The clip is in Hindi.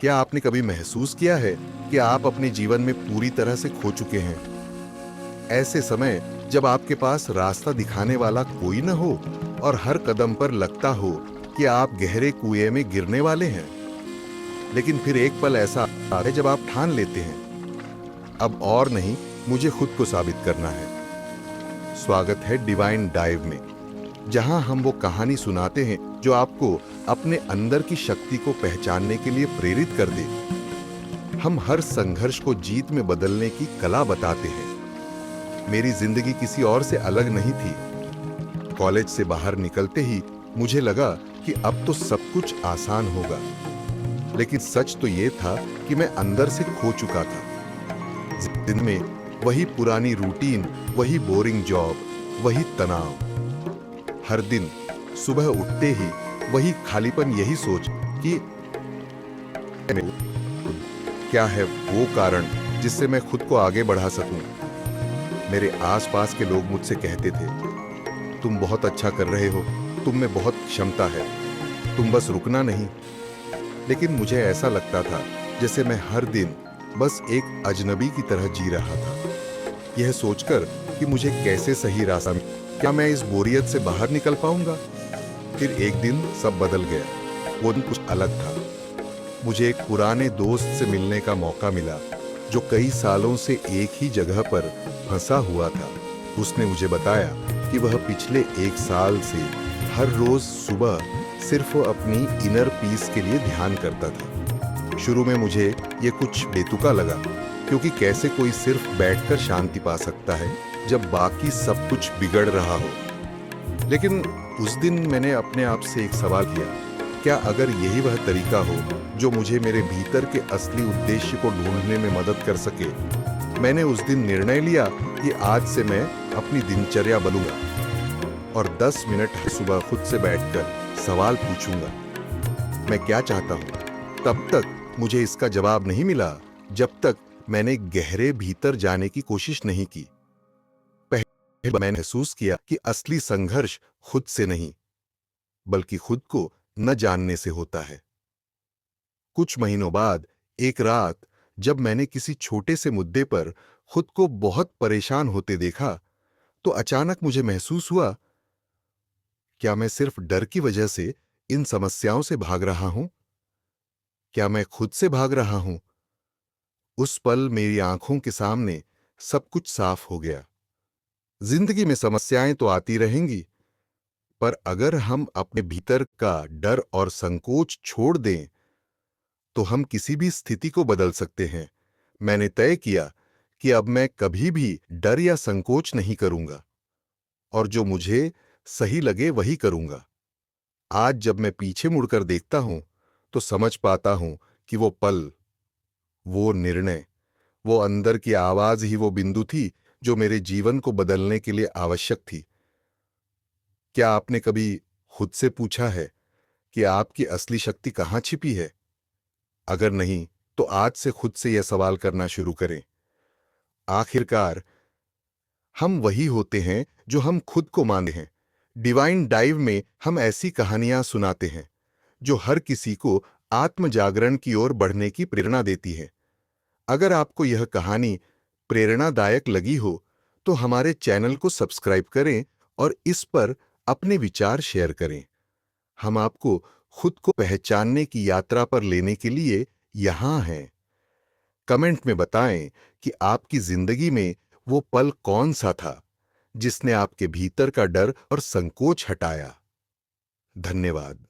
क्या आपने कभी महसूस किया है कि आप अपने जीवन में पूरी तरह से खो चुके हैं? ऐसे समय जब आपके पास रास्ता दिखाने वाला कोई न हो और हर कदम पर लगता हो कि आप गहरे कुएं में गिरने वाले हैं। लेकिन फिर एक पल ऐसा आता है जब आप ठान लेते हैं, अब और नहीं, मुझे खुद को साबित करना है। स्वागत है डिवाइन डाइव में, जहां हम वो कहानी सुनाते हैं जो आपको अपने अंदर की शक्ति को पहचानने के लिए प्रेरित कर दे। हम हर संघर्ष को जीत में बदलने की कला बताते हैं। मेरी जिंदगी किसी और से अलग नहीं थी। कॉलेज से बाहर निकलते ही मुझे लगा कि अब तो सब कुछ आसान होगा, लेकिन सच तो ये था कि मैं अंदर से खो चुका था। दिन में वही पुरानी रूटीन, वही बोरिंग जॉब, वही तनाव। हर दिन सुबह उठते ही वही खालीपन, यही सोच कि क्या है वो कारण जिससे मैं खुद को आगे बढ़ा सकूं। मेरे आसपास के लोग मुझसे कहते थे, तुम बहुत अच्छा कर रहे हो, तुम में बहुत क्षमता है, तुम बस रुकना नहीं। लेकिन मुझे ऐसा लगता था जैसे मैं हर दिन बस एक अजनबी की तरह जी रहा था, यह सोचकर कि मुझे कैसे सही रास्ता, क्या मैं इस बोरियत से बाहर निकल पाऊंगा। फिर एक दिन सब बदल गया। वो दिन कुछ अलग था। मुझे एक पुराने दोस्त से मिलने का मौका मिला जो कई सालों से एक ही जगह पर फंसा हुआ था। उसने मुझे बताया कि वह पिछले एक साल से हर रोज सुबह सिर्फ अपनी इनर पीस के लिए ध्यान करता था। शुरू में मुझे ये कुछ बेतुका लगा, क्योंकि कैसे कोई सिर्फ बैठकर शांति पा सकता है जब बाकी सब कुछ बिगड़ रहा हो। लेकिन उस दिन मैंने अपने आप से एक सवाल किया, क्या अगर यही वह तरीका हो जो मुझे मेरे भीतर के असली उद्देश्य को ढूंढने में मदद कर सके। मैंने उस दिन निर्णय लिया कि आज से मैं अपनी दिनचर्या बदलूंगा और 10 मिनट सुबह खुद से बैठकर सवाल पूछूंगा, मैं क्या चाहता हूं। तब तक मुझे इसका जवाब नहीं मिला जब तक मैंने गहरे भीतर जाने की कोशिश नहीं की। पहले मैंने महसूस किया कि असली संघर्ष खुद से नहीं, बल्कि खुद को न जानने से होता है। कुछ महीनों बाद एक रात जब मैंने किसी छोटे से मुद्दे पर खुद को बहुत परेशान होते देखा, तो अचानक मुझे महसूस हुआ, क्या मैं सिर्फ डर की वजह से इन समस्याओं से भाग रहा हूं? क्या मैं खुद से भाग रहा हूं? उस पल मेरी आंखों के सामने सब कुछ साफ हो गया। जिंदगी में समस्याएं तो आती रहेंगी, पर अगर हम अपने भीतर का डर और संकोच छोड़ दें तो हम किसी भी स्थिति को बदल सकते हैं। मैंने तय किया कि अब मैं कभी भी डर या संकोच नहीं करूंगा और जो मुझे सही लगे वही करूंगा। आज जब मैं पीछे मुड़कर देखता हूं तो समझ पाता हूं कि वो पल, वो निर्णय, वो अंदर की आवाज ही वो बिंदु थी जो मेरे जीवन को बदलने के लिए आवश्यक थी। क्या आपने कभी खुद से पूछा है कि आपकी असली शक्ति कहां छिपी है? अगर नहीं, तो आज से खुद से यह सवाल करना शुरू करें। आखिरकार हम वही होते हैं जो हम खुद को मानते हैं। डिवाइन डाइव में हम ऐसी कहानियां सुनाते हैं जो हर किसी को आत्म जागरण की ओर बढ़ने की प्रेरणा देती है। अगर आपको यह कहानी प्रेरणादायक लगी हो तो हमारे चैनल को सब्सक्राइब करें और इस पर अपने विचार शेयर करें। हम आपको खुद को पहचानने की यात्रा पर लेने के लिए यहां हैं। कमेंट में बताएं कि आपकी जिंदगी में वो पल कौन सा था जिसने आपके भीतर का डर और संकोच हटाया। धन्यवाद।